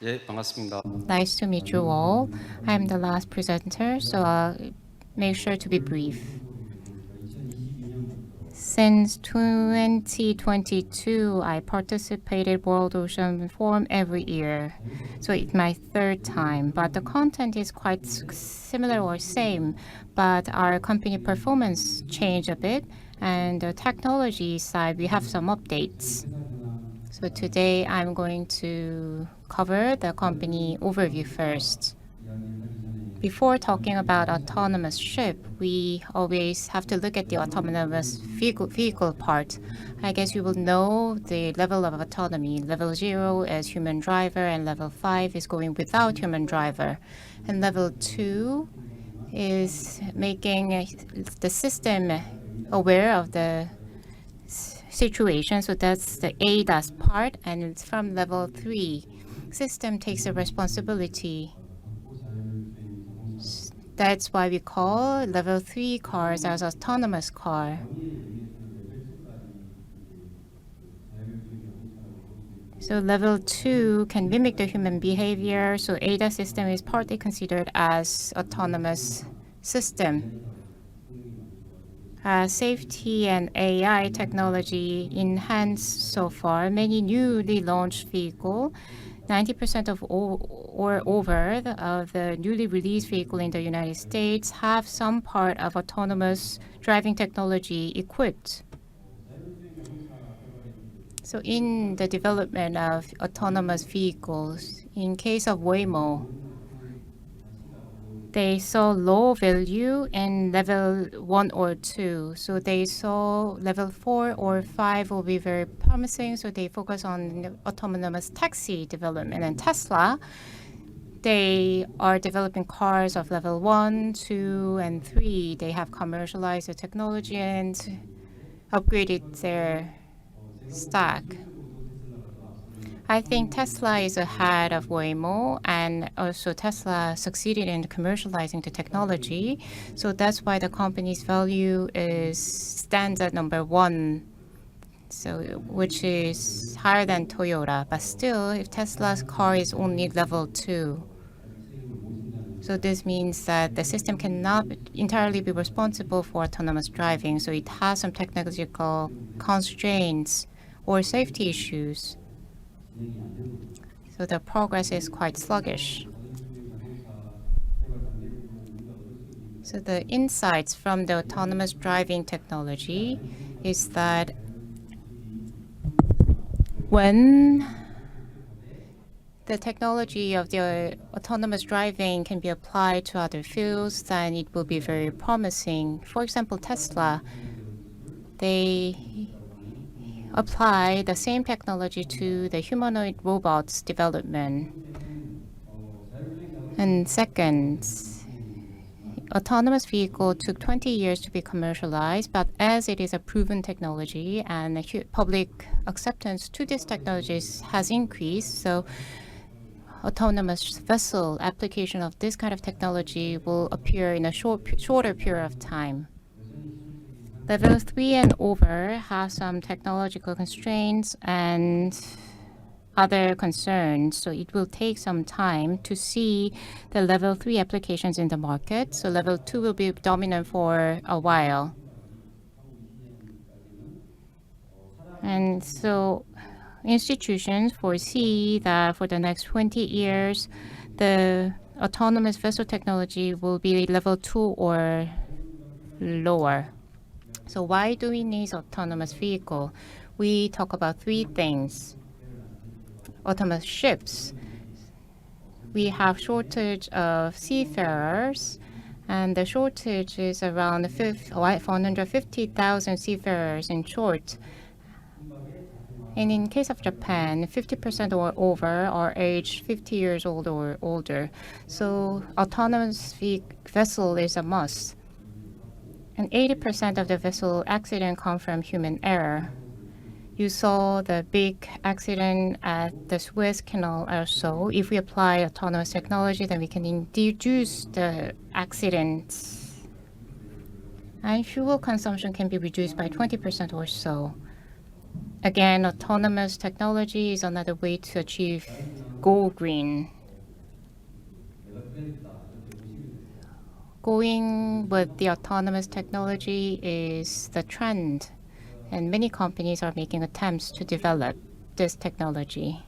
예, 반갑습니다. Nice to meet you all. I'm the last presenter, so I'll make sure to be brief. Since 2022, I participated World Ocean Forum every year. So it's my third time, but the content is quite similar or same, but our company performance changed a bit, and the technology side, we have some updates. So today I'm going to cover the company overview first. Before talking about autonomous ship, we always have to look at the autonomous vehicle part. I guess you will know the level of autonomy. Level 0 is human driver, and level 5 is going without human driver. And level 2 is making the system aware of the situation. So that's the ADAS part, and it's from level 3. System takes the responsibility. That's why we call level 3 cars as autonomous car. So level 2 can mimic the human behavior, so ADAS system is partly considered as autonomous system. Safety and AI technology enhanced so far. Many newly launched vehicles, 90% of or over the newly released vehicle in the United States have some part of autonomous driving technology equipped. So in the development of autonomous vehicles, in case of Waymo, they saw low value in level 1 or 2. So they saw level 4 or 5 will be very promising. So they focus on autonomous taxi development. And Tesla, they are developing cars of level 1, 2, and 3. They have commercialized the technology and upgraded their stack. I think Tesla is ahead of Waymo, and also Tesla succeeded in commercializing the technology. So that's why the company's value stands at number 1, so which is higher than Toyota. But still, if Tesla's car is only level 2, so this means that the system cannot entirely be responsible for autonomous driving. So it has some technological constraints or safety issues. So the progress is quite sluggish. So the insights from the autonomous driving technology is that when the technology of the autonomous driving can be applied to other fields, then it will be very promising. For example, Tesla, they apply the same technology to the humanoid robots development. And second, autonomous vehicle took 20 years to be commercialized, but as it is a proven technology and public acceptance to this technology has increased, so autonomous vessel application of this kind of technology will appear in a shorter period of time. Level 3 and over have some technological constraints and other concerns, so it will take some time to see the level 3 applications in the market. So level 2 will be dominant for a while. And so institutions foresee that for the next 20 years, the autonomous vessel technology will be level 2 or lower. So why do we need autonomous vehicle? We talk about 3 things. Autonomous ships. We have shortage of seafarers, and the shortage is around 150,000 seafarers in short. And in case of Japan, 50% or over are aged 50 years old or older. So autonomous vessel is a must. And 80% of the vessel accident come from human error. You saw the big accident at the Suez Canal also. If we apply autonomous technology, then we can reduce the accidents. And fuel consumption can be reduced by 20% or so. Again, autonomous technology is another way to achieve go green. Going with the autonomous technology is the trend, and many companies are making attempts to develop this technology.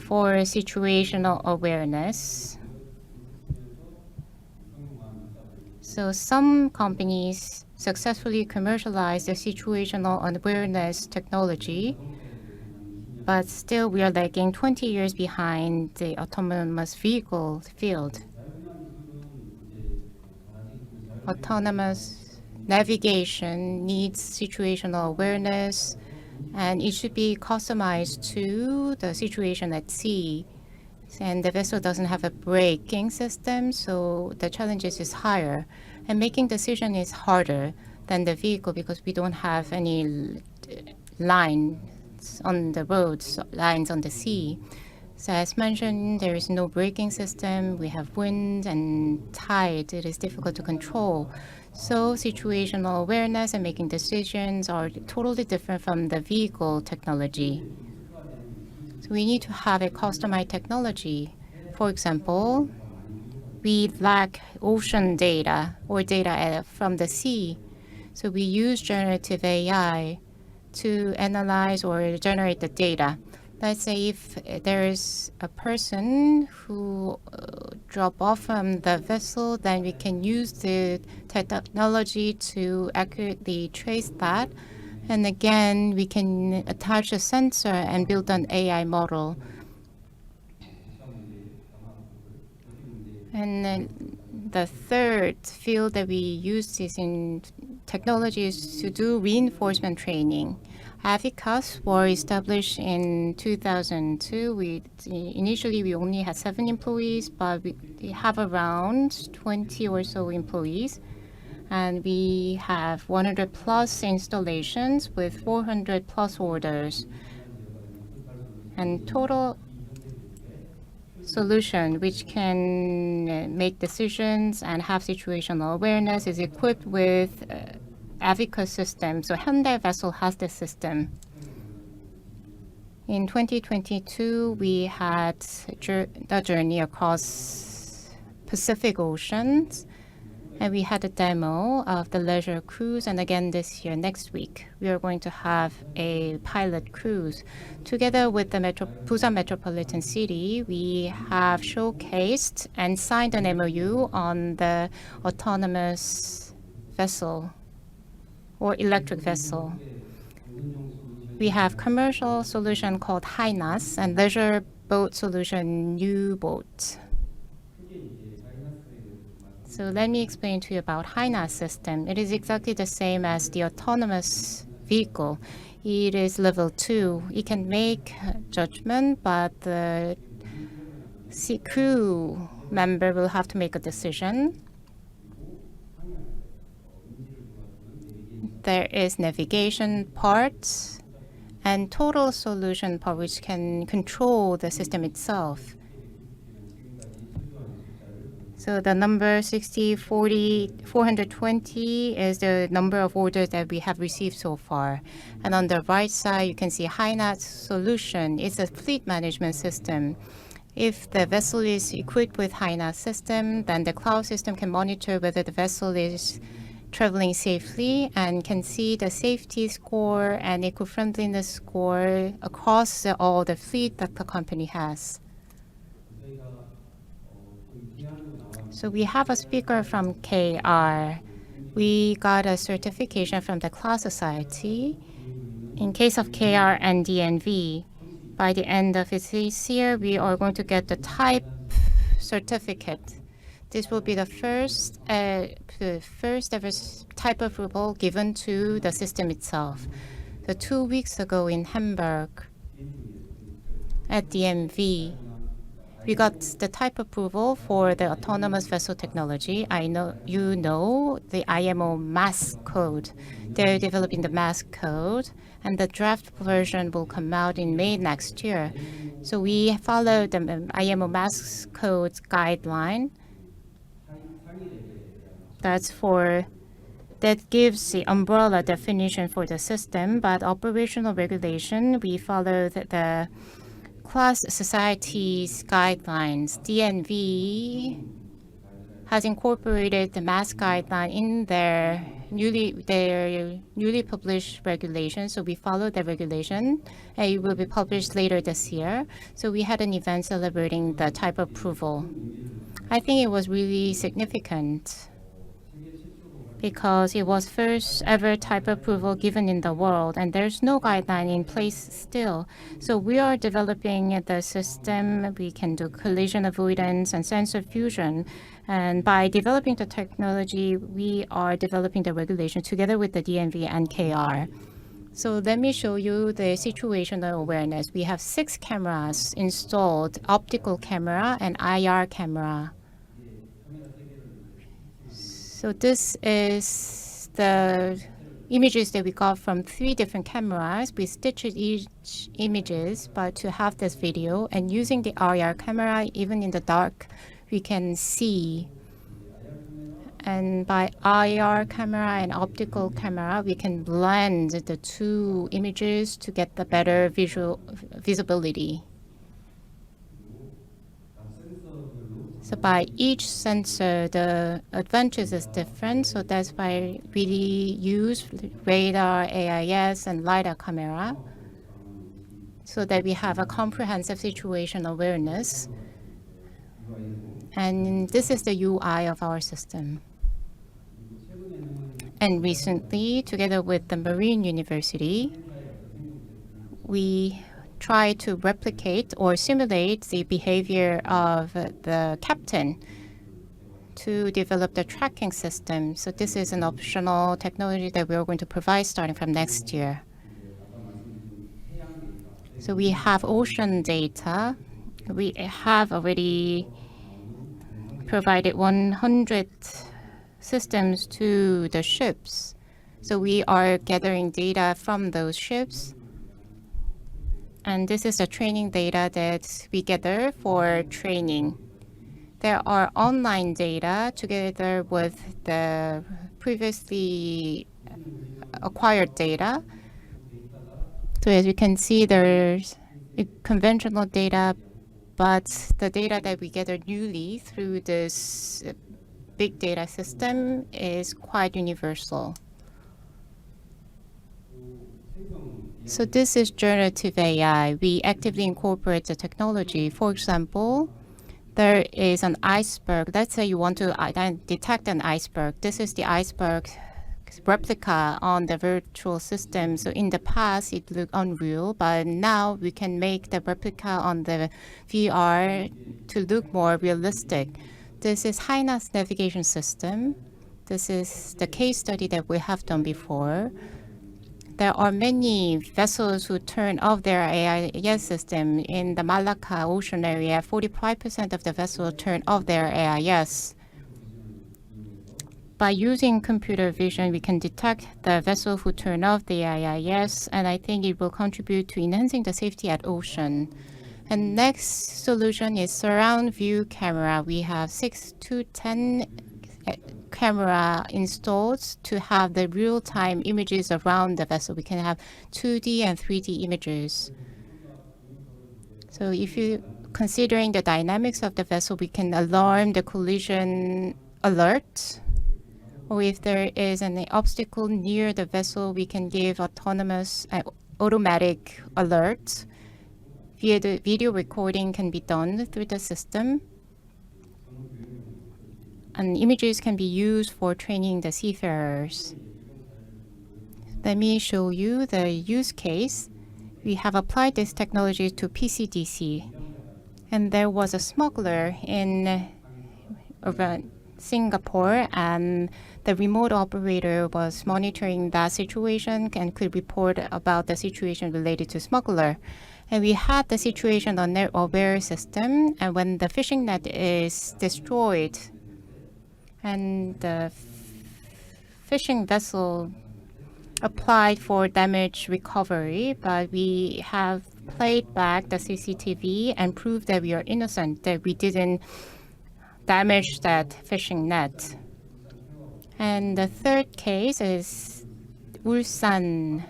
For situational awareness, so some companies successfully commercialize the situational awareness technology, but still we are lagging 20 years behind the autonomous vehicle field. Autonomous navigation needs situational awareness, and it should be customized to the situation at sea. And the vessel doesn't have a braking system, so the challenges is higher. And making decision is harder than the vehicle because we don't have any lines on the roads, lines on the sea. So as mentioned, there is no braking system. We have wind and tide. It is difficult to control. So situational awareness and making decisions are totally different from the vehicle technology. So we need to have a customized technology. For example, we lack ocean data or data from the sea. So we use generative AI to analyze or generate the data. Let's say if there is a person who drop off from the vessel, then we can use the technology to accurately trace that. And again, we can attach a sensor and build an AI model. And then the third field that we use is in technologies to do reinforcement training. Avikus were established in 2002. Initially we only had 7 employees, but we have around 20 or so employees. And we have 100 plus installations with 400 plus orders. And total solution which can make decisions and have situational awareness is equipped with Avikus system. So Hyundai vessel has this system. In 2022, we had the journey across Pacific Oceans, and we had a demo of the leisure cruise. And again this year, next week, we are going to have a pilot cruise. Together with the Busan Metropolitan City, we have showcased and signed an MOU on the autonomous vessel or electric vessel. We have commercial solution called HiNAS and leisure boat solution U-Boat. So let me explain to you about HiNAS system. It is exactly the same as the autonomous vehicle. It is level 2. It can make judgment, but the crew member will have to make a decision. There is navigation part and total solution part, which can control the system itself. So the number 420 is the number of orders that we have received so far. And on the right side, you can see HiNAS solution. It's a fleet management system. If the vessel is equipped with HiNAS system, then the cloud system can monitor whether the vessel is traveling safely and can see the safety score and eco-friendliness score across all the fleet that the company has. So we have a speaker from KR. We got a certification from the Class Society. In case of KR and DNV, by the end of this year, we are going to get the type certificate. This will be the first ever type approval given to the system itself. So 2 weeks ago in Hamburg, at DMV, we got the type approval for the autonomous vessel technology. I know you know the IMO MAS code. They're developing the MAS code, and the draft version will come out in May next year. So we follow the IMO MAS code's guideline. That gives the umbrella definition for the system, but operational regulation, we follow the class society's guidelines. DNV has incorporated the mass guideline in their newly published regulation. So we follow the regulation, and it will be published later this year. So we had an event celebrating the type approval. I think it was really significant because it was first ever type approval given in the world, and there's no guideline in place still. So we are developing the system. We can do collision avoidance and sensor fusion. And by developing the technology, we are developing the regulation together with the DNV and KR. So let me show you the situational awareness. We have 6 cameras installed, optical camera and IR camera. So this is the images that we got from 3 different cameras. We stitched each images, but to have this video and using the IR camera, even in the dark, we can see. And by IR camera and optical camera, we can blend the 2 images to get the better visibility. So by each sensor, the advantage is different. So that's why we use radar, AIS, and LiDAR camera so that we have a comprehensive situation awareness. And this is the UI of our system. And recently, together with the Marine University, we try to replicate or simulate the behavior of the captain to develop the tracking system. So this is an optional technology that we are going to provide starting from next year. So we have ocean data. We have already provided 100 systems to the ships. So we are gathering data from those ships. And this is the training data that we gather for training. There are online data together with the previously acquired data. So as you can see, there's conventional data, but the data that we gather newly through this big data system is quite universal. So this is generative AI. We actively incorporate the technology. For example, there is an iceberg. Let's say you want to detect an iceberg. This is the iceberg replica on the virtual system. So in the past, it looked unreal, but now we can make the replica on the VR to look more realistic. This is HINA's navigation system. This is the case study that we have done before. There are many vessels who turn off their AIS system. In the Malacca ocean area, 45% of the vessels turn off their AIS. By using computer vision, we can detect the vessel who turn off the AIS, and I think it will contribute to enhancing the safety at ocean. And next solution is surround view camera. We have 6 to 10 camera installed to have the real-time images around the vessel. We can have 2D and 3D images. So if you considering the dynamics of the vessel, we can alarm the collision alert. Or if there is an obstacle near the vessel, we can give autonomous automatic alerts. Via the video recording can be done through the system. And images can be used for training the seafarers. Let me show you the use case. We have applied this technology to PCDC. And there was a smuggler in Singapore, and the remote operator was monitoring that situation and could report about the situation related to smuggler. And we had the situation on their aware system, and when the fishing net is destroyed and the fishing vessel applied for damage recovery, but we have played back the CCTV and proved that we are innocent, that we didn't damage that fishing net. And the third case is Ulsan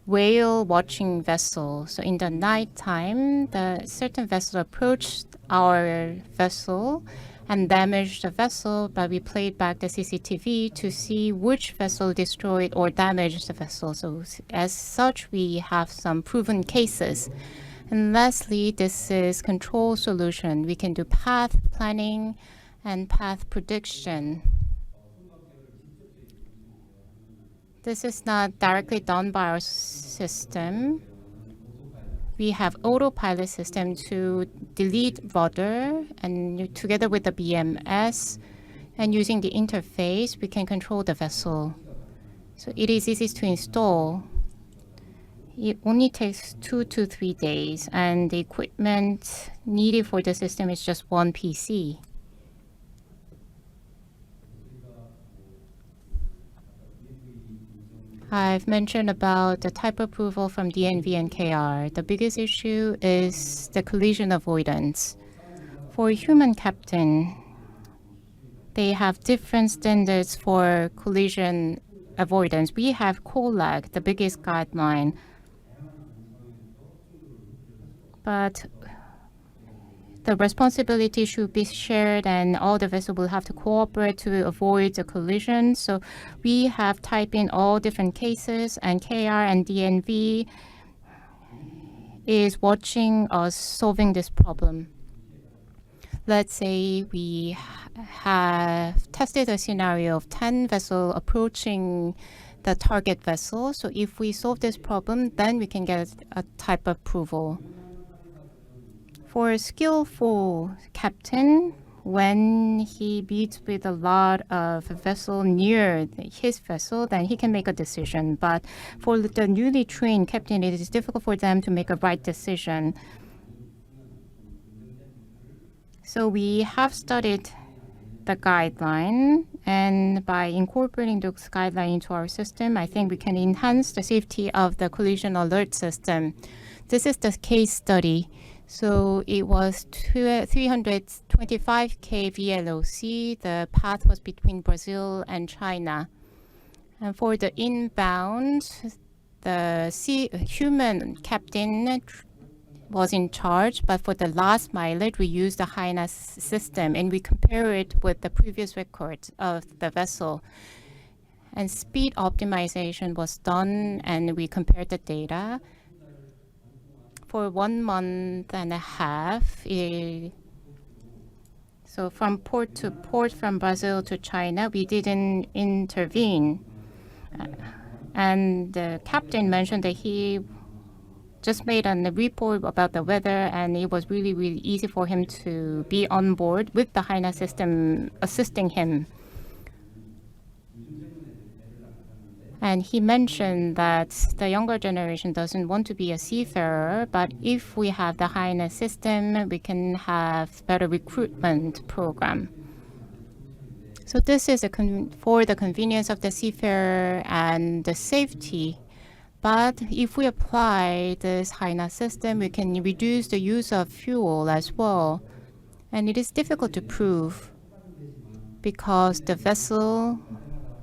whale watching vessel. So in the nighttime, the certain vessel approached our vessel and damaged the vessel, but we played back the CCTV to see which vessel destroyed or damaged the vessel. So as such, we have some proven cases. And lastly, this is control solution. We can do path planning and path prediction. This is not directly done by our system. We have autopilot system to delete rudder, and together with the BMS and using the interface, we can control the vessel. So it is easy to install. It only takes 2 to 3 days, and the equipment needed for the system is just one PC. I've mentioned about the type approval from DNV and KR. The biggest issue is the collision avoidance. For human captain, they have different standards for collision avoidance. We have COLAG, the biggest guideline. But the responsibility should be shared, and all the vessels will have to cooperate to avoid the collision. So we have typed in all different cases, and KR and DNV is watching us solving this problem. Let's say we have tested a scenario of 10 vessels approaching the target vessel. So if we solve this problem, then we can get a type approval. For a skillful captain, when he meets with a lot of vessel near his vessel, then he can make a decision. But for the newly trained captain, it is difficult for them to make a right decision. So we have studied the guideline, and by incorporating those guidelines into our system, I think we can enhance the safety of the collision alert system. This is the case study. So it was 325K VLOC. The path was between Brazil and China. And for the inbound, the human captain was in charge, but for the last mileage, we used the HINAS system, and we compare it with the previous records of the vessel. And speed optimization was done, and we compared the data. For 1 month and a half, so from port to port, from Brazil to China, we didn't intervene. And the captain mentioned that he just made a report about the weather, and it was really, really easy for him to be on board with the HINA system assisting him. And he mentioned that the younger generation doesn't want to be a seafarer, but if we have the HINA system, we can have better recruitment program. So this is for the convenience of the seafarer and the safety. But if we apply this HINA system, we can reduce the use of fuel as well. And it is difficult to prove because the vessel,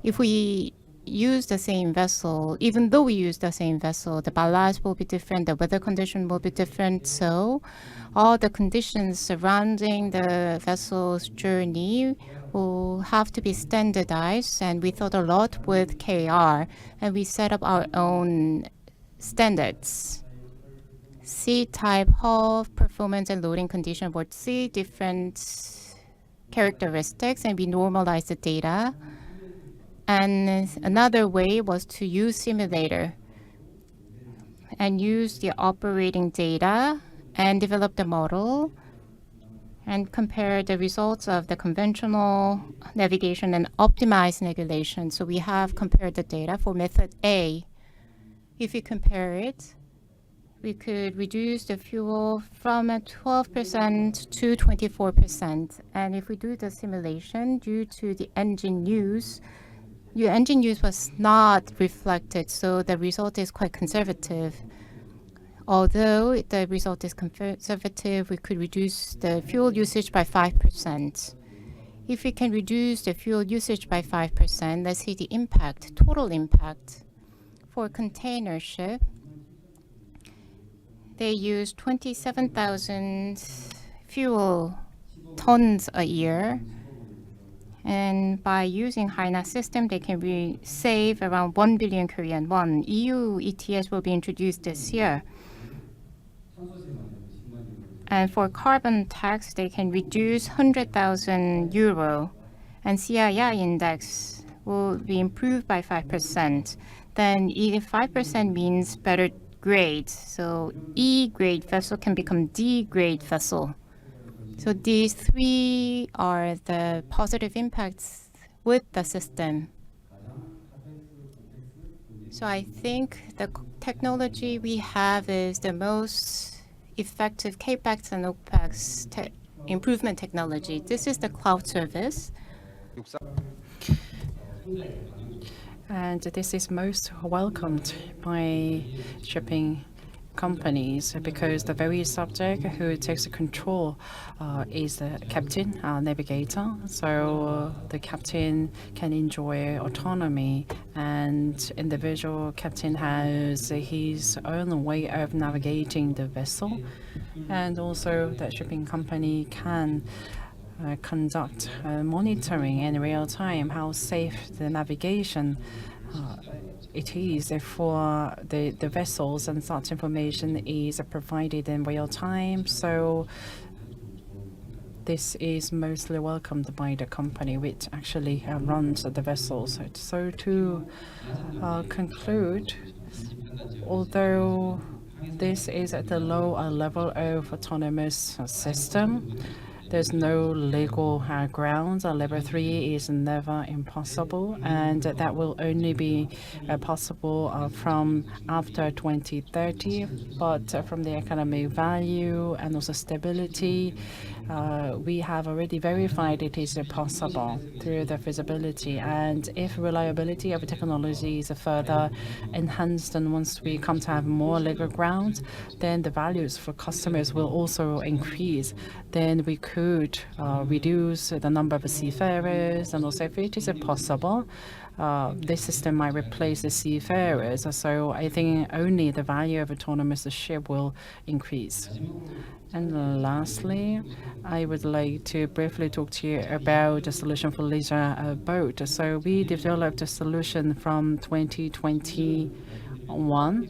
if we use the same vessel, even though we use the same vessel, the ballast will be different, the weather condition will be different. So all the conditions surrounding the vessel's journey will have to be standardized. And we thought a lot with KR, and we set up our own standards. C-type hull, performance, and loading condition were 3 different characteristics, and we normalized the data. And another way was to use simulator and use the operating data and develop the model and compare the results of the conventional navigation and optimized navigation. So we have compared the data for method A. If you compare it, we could reduce the fuel from 12% to 24%. And if we do the simulation, due to the engine use, your engine use was not reflected, so the result is quite conservative. Although the result is conservative, we could reduce the fuel usage by 5%. If we can reduce the fuel usage by 5%, let's see the impact, total impact. For container ship, they use 27,000 fuel tons a year. And by using HyNA system, they can save around 1 billion Korean won. EU ETS will be introduced this year. And for carbon tax, they can reduce 100,000 euro. And CII index will be improved by 5%. Then 5% means better grade. So E grade vessel can become D grade vessel. So these three are the positive impacts with the system. So I think the technology we have is the most effective CAPEX and OPEX improvement technology. This is the cloud service. And this is most welcomed by shipping companies because the very subject who takes the control is the captain, navigator. So the captain can enjoy autonomy, and individual captain has his own way of navigating the vessel. And also the shipping company can conduct monitoring in real time how safe the navigation it is for the vessels, and such information is provided in real time. So this is mostly welcomed by the company which actually runs the vessels. So to conclude, although this is at the lower level of autonomous system, there's no legal grounds. Level 3 is never impossible, and that will only be possible from after 2030. But from the economic value and also stability, we have already verified it is possible through the feasibility. And if reliability of technology is further enhanced, and once we come to have more legal grounds, then the values for customers will also increase. Then we could reduce the number of seafarers, and also if it is possible, this system might replace the seafarers. So I think only the value of autonomous ship will increase. And lastly, I would like to briefly talk to you about the solution for leisure boat. So we developed a solution from 2021,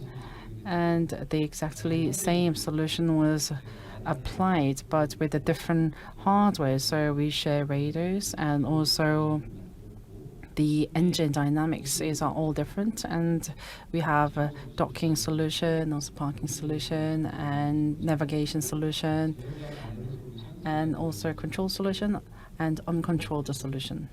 and the exactly same solution was applied, but with a different hardware. So we share radars, and also the engine dynamics are all different, and we have a docking solution, also parking solution, and navigation solution, and also control solution and uncontrolled solution.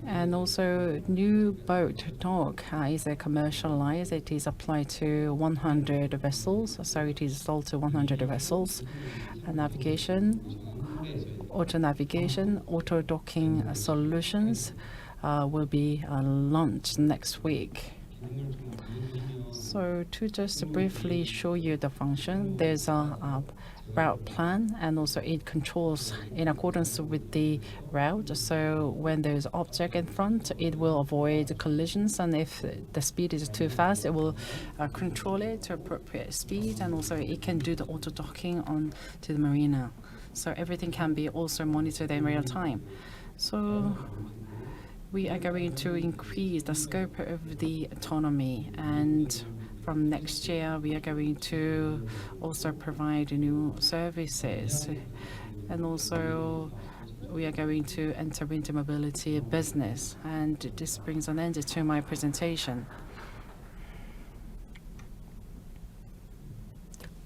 And also new boat dock is commercialized. It is applied to 100 vessels, so it is sold to 100 vessels. Navigation, auto navigation, auto docking solutions will be launched next week. So to just briefly show you the function, there's a route plan, and also it controls in accordance with the route. So when there's object in front, it will avoid collisions, and if the speed is too fast, it will control it to appropriate speed, and also it can do the auto docking on to the marina. So everything can be also monitored in real time. So we are going to increase the scope of the autonomy, and from next year we are going to also provide new services, and also we are going to enter into mobility business. And this brings an end to my presentation.